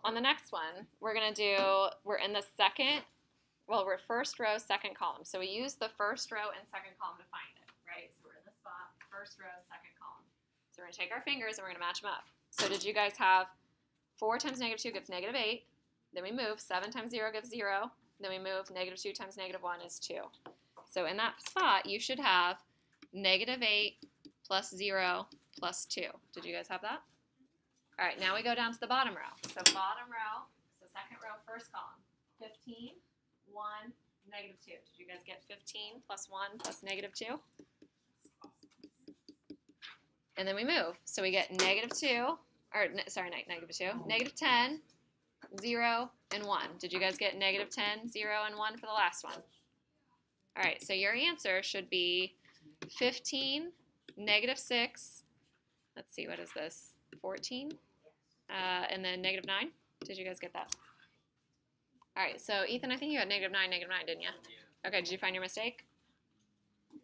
on the next one, we're in the we're first row, second column. So we use the first row and second column to find it, right? So we're in this spot, first row, second column. So we're going to take our fingers and we're going to match them up. So did you guys have 4 times negative 2 gives negative 8. Then we move. 7 times 0 gives 0. Then we move. Negative 2 times negative 1 is 2. So in that spot, you should have negative 8 plus 0 plus 2. Did you guys have that? All right, now we go down to the bottom row. So bottom row, so second row, first column. 15, 1, negative 2. Did you guys get 15 plus 1 plus negative 2? And then we move. So we get negative 2, negative 2, negative 10, 0, and 1. Did you guys get negative 10, 0, and 1 for the last one? All right, so your answer should be 15, negative 6. Let's see, what is this? 14? And then negative 9. Did you guys get that? All right, so Ethan, I think you had negative 9, didn't you? Okay, did you find your mistake? It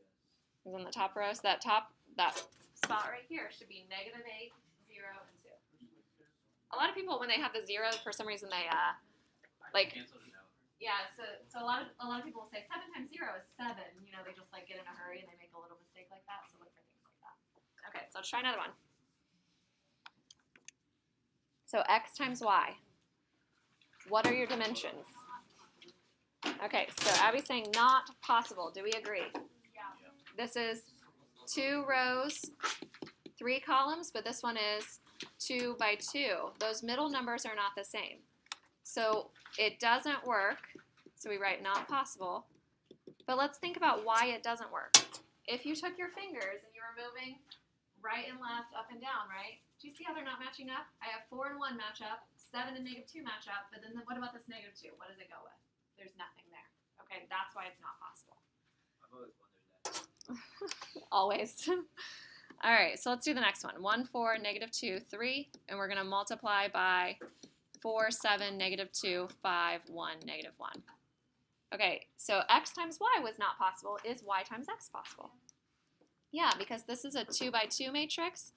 was on the top row. So that spot right here should be negative 8, 0, and 2. A lot of people, when they have the 0, for some reason they so a lot of people will say 7 times 0 is 7. You know, they just like get in a hurry and they make a little mistake like that. So look for things like that. Okay, so let's try another one. So x times y. What are your dimensions? Okay, so Abby's saying not possible. Do we agree? Yeah. This is 2 rows, 3 columns, but this one is 2 by 2. Those middle numbers are not the same. So it doesn't work. So we write not possible. But let's think about why it doesn't work. If you took your fingers and you were moving right and left, up and down, right? Do you see how they're not matching up? I have 4 and 1 match up, 7 and negative 2 match up, but then what about this negative 2? What does it go with? There's nothing there. Okay, that's why it's not possible. I've always wondered that. Always. All right, so let's do the next one. 1, 4, negative 2, 3, and we're going to multiply by 4, 7, negative 2, 5, 1, negative 1. Okay, so x times y was not possible. Is y times x possible? Yeah, because this is a 2 by 2 matrix,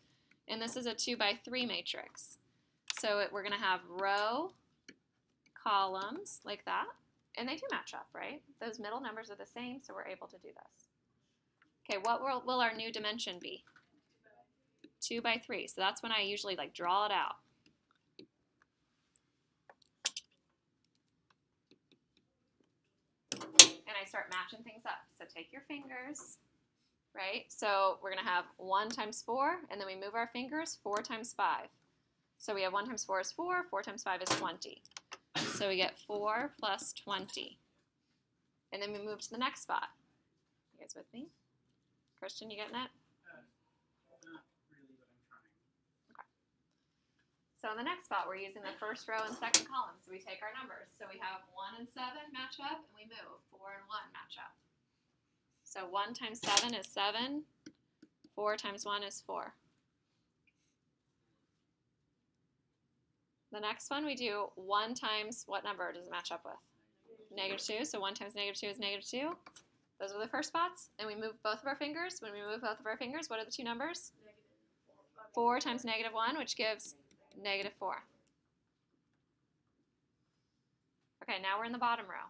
and this is a 2 by 3 matrix. So we're going to have row, columns, like that, and they do match up, right? Those middle numbers are the same, so we're able to do this. Okay, what will our new dimension be? 2 by 3. So that's when I usually draw it out. And I start matching things up. So take your fingers, right? So we're going to have 1 times 4, and then we move our fingers, 4 times 5. So we have 1 times 4 is 4, 4 times 5 is 20. So we get 4 plus 20. And then we move to the next spot. You guys with me? Christian, you getting it? Not really, but I'm trying. Okay. So in the next spot, we're using the first row and second column. So we take our numbers. So we have 1 and 7 match up, and we move. 4 and 1 match up. So 1 times 7 is 7. 4 times 1 is 4. The next one we do 1 times, what number does it match up with? Negative 2. So 1 times negative 2 is negative 2. Those are the first spots. And we move both of our fingers. When we move both of our fingers, what are the two numbers? 4 times negative 1, which gives negative 4. Okay, now we're in the bottom row.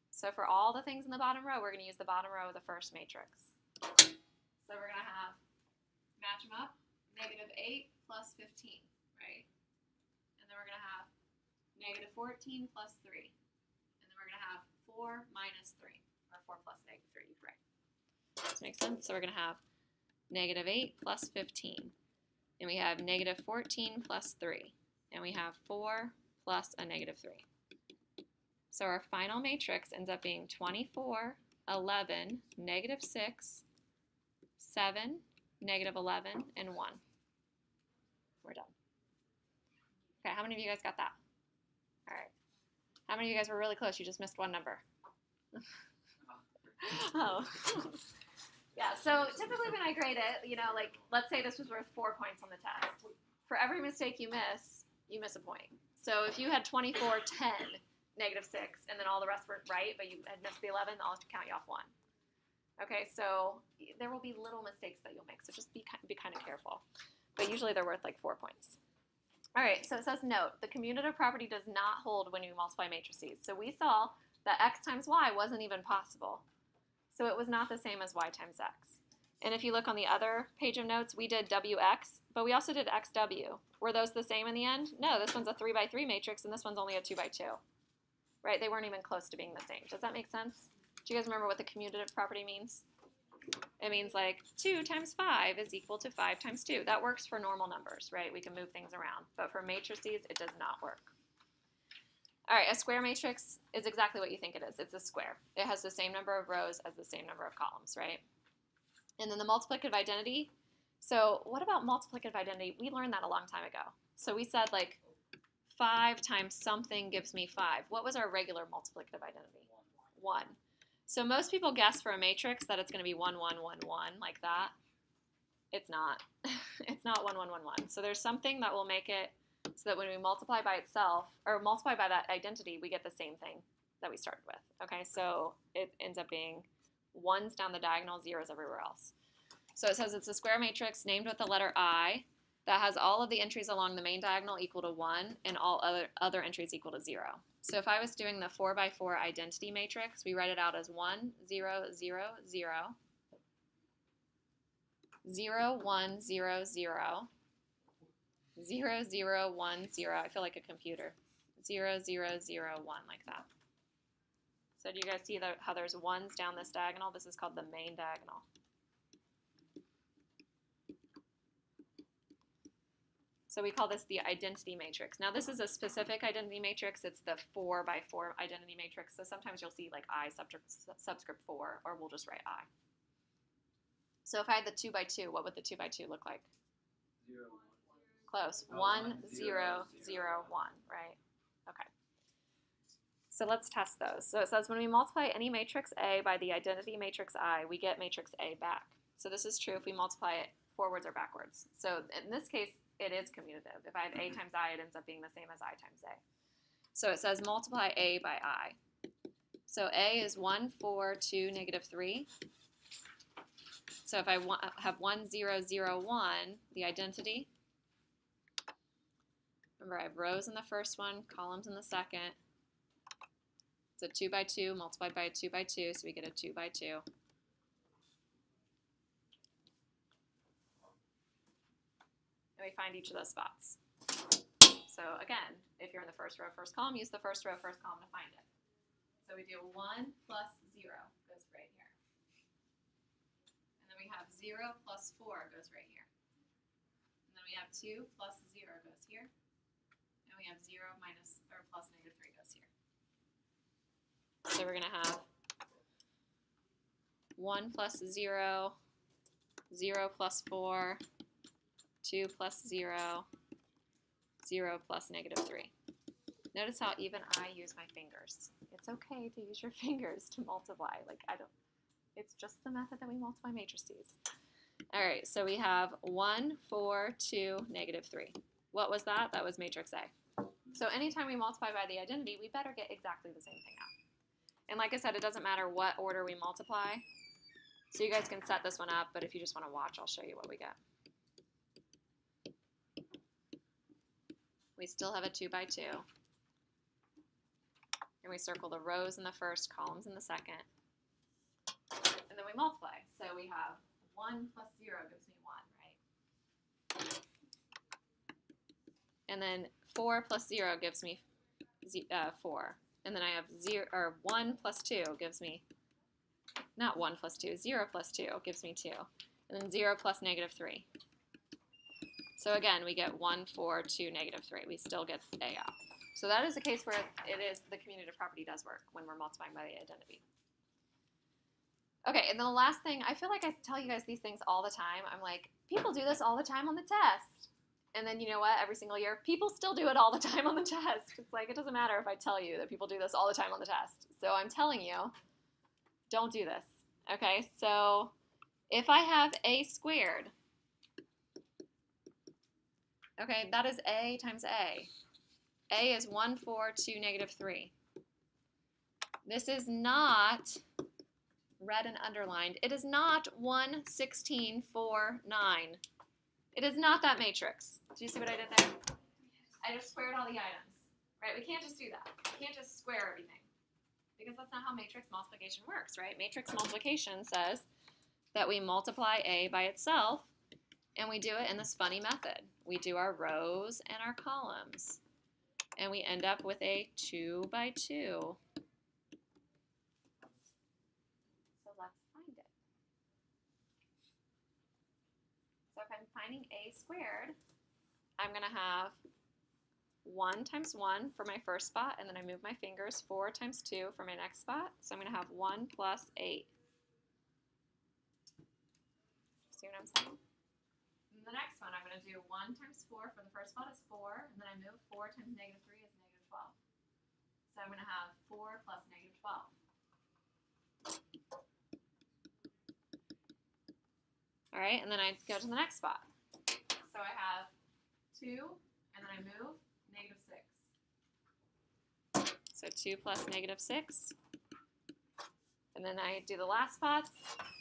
So for all the things in the bottom row, we're going to use the bottom row of the first matrix. So we're going to have, match them up, negative 8 plus 15, right? And then we're going to have negative 14 plus 3. And then we're going to have 4 minus 3, or 4 plus negative 3, right? Does that make sense? So we're going to have negative 8 plus 15. And we have negative 14 plus 3. And we have 4 plus a negative 3. So our final matrix ends up being 24, 11, negative 6, 7, negative 11, and 1. We're done. Okay, how many of you guys got that? All right. How many of you guys were really close? You just missed one number. Oh. Yeah, so typically when I grade it, let's say this was worth 4 points on the test. For every mistake you miss a point. So if you had 24, 10, negative 6, and then all the rest were right, but you had missed the 11, I'll count you off 1. Okay, so there will be little mistakes that you'll make, so just be kind of careful. But usually they're worth 4 points. All right, so it says note, the commutative property does not hold when you multiply matrices. So we saw that x times y wasn't even possible. So it was not the same as y times x. And if you look on the other page of notes, we did wx, but we also did xw. Were those the same in the end? No, this one's a 3 by 3 matrix, and this one's only a 2 by 2. Right? They weren't even close to being the same. Does that make sense? Do you guys remember what the commutative property means? It means like 2 times 5 is equal to 5 times 2. That works for normal numbers, right? We can move things around. But for matrices, it does not work. All right, a square matrix is exactly what you think it is. It's a square. It has the same number of rows as the same number of columns, right? And then the multiplicative identity. So what about multiplicative identity? We learned that a long time ago. So we said like 5 times something gives me 5. What was our regular multiplicative identity? 1. So most people guess for a matrix that it's going to be 1, 1, 1, 1, like that. It's not. It's not 1, 1, 1, 1. So there's something that will make it so that when we multiply by itself, or multiply by that identity, we get the same thing that we started with. Okay, so it ends up being 1s down the diagonal, 0s everywhere else. So it says it's a square matrix named with the letter I that has all of the entries along the main diagonal equal to 1 and all other entries equal to 0. So if I was doing the 4 by 4 identity matrix, we write it out as 1, 0, 0, 0, 0, 1, 0, 0, 0, 0, 1, 0. I feel like a computer. 0, 0, 0, 1, like that. So do you guys see how there's 1s down this diagonal? This is called the main diagonal. So we call this the identity matrix. Now this is a specific identity matrix. It's the 4 by 4 identity matrix. So sometimes you'll see like I subscript 4, or we'll just write I. So if I had the 2 by 2, what would the 2 by 2 look like? 0, 1. Close. Oh, 1, 1, 0, 0, 0, 1, right? Okay. So let's test those. So it says when we multiply any matrix A by the identity matrix I, we get matrix A back. So this is true if we multiply it forwards or backwards. So in this case, it is commutative. If I have A times I, it ends up being the same as I times A. So it says multiply A by I. So A is 1, 4, 2, negative 3. So if I have 1, 0, 0, 1, the identity, remember I have rows in the first one, columns in the second. It's a 2 by 2 multiplied by a 2 by 2, so we get a 2 by 2. And we find each of those spots. So again, if you're in the first row, first column, use the first row, first column to find it. So we do 1 plus 0 goes right here. And then we have 0 plus 4 goes right here. And then we have 2 plus 0 goes here. And we have 0 minus, or plus negative 3 goes here. So we're going to have 1 plus 0, 0 plus 4, 2 plus 0, 0 plus negative 3. Notice how even I use my fingers. It's okay to use your fingers to multiply. It's just the method that we multiply matrices. All right, so we have 1, 4, 2, negative 3. What was that? That was matrix A. So anytime we multiply by the identity, we better get exactly the same thing out. And like I said, it doesn't matter what order we multiply. So you guys can set this one up, but if you just want to watch, I'll show you what we get. We still have a 2 by 2. And we circle the rows in the first, columns in the second. And then we multiply. So we have 1 plus 0 gives me 1, right? And then 4 plus 0 gives me 4. And then I have 1 plus 2 gives me, not 1 plus 2, 0 plus 2 gives me 2. And then 0 plus negative 3. So again, we get 1, 4, 2, negative 3. We still get A out. So that is a case where the commutative property does work when we're multiplying by the identity. Okay, and then the last thing, I feel like I tell you guys these things all the time. I'm like, people do this all the time on the test. And then you know what? Every single year, people still do it all the time on the test. It's like, it doesn't matter if I tell you that people do this all the time on the test. So I'm telling you, don't do this. Okay, so if I have A squared, okay, that is A times A. A is 1, 4, 2, negative 3. This is not red and underlined. It is not 1, 16, 4, 9. It is not that matrix. Do you see what I did there? I just squared all the items, right? We can't just do that. We can't just square everything because that's not how matrix multiplication works, right? Matrix multiplication says that we multiply A by itself, and we do it in this funny method. We do our rows and our columns, and we end up with a 2 by 2. So let's find it. So if I'm finding A squared, I'm going to have 1 times 1 for my first spot, and then I move my fingers 4 times 2 for my next spot. So I'm going to have 1 plus 8. See what I'm saying? And the next one, I'm going to do 1 times 4 for the first spot is 4, and then I move 4 times negative 3 is negative 12. So I'm going to have 4 plus negative 12. All right, and then I go to the next spot. So I have 2, and then I move negative 6. So 2 plus negative 6. And then I do the last spots.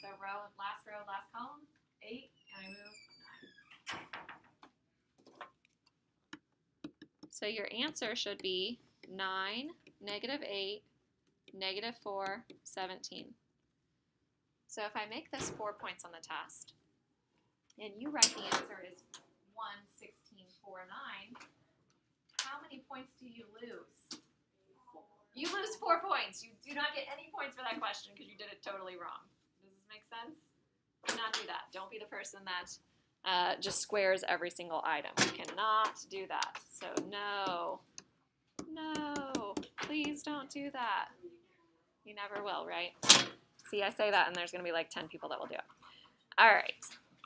So last row, last column, 8, and I move 9. So your answer should be 9, negative 8, negative 4, 17. So if I make this 4 points on the test, and you write the answer is 1, 16, 4, 9, how many points do you lose? You lose 4 points. You do not get any points for that question because you did it totally wrong. Does this make sense? Do not do that. Don't be the person that just squares every single item. You cannot do that. So no, please don't do that. You never will, right? See, I say that and there's going to be like 10 people that will do it. All right.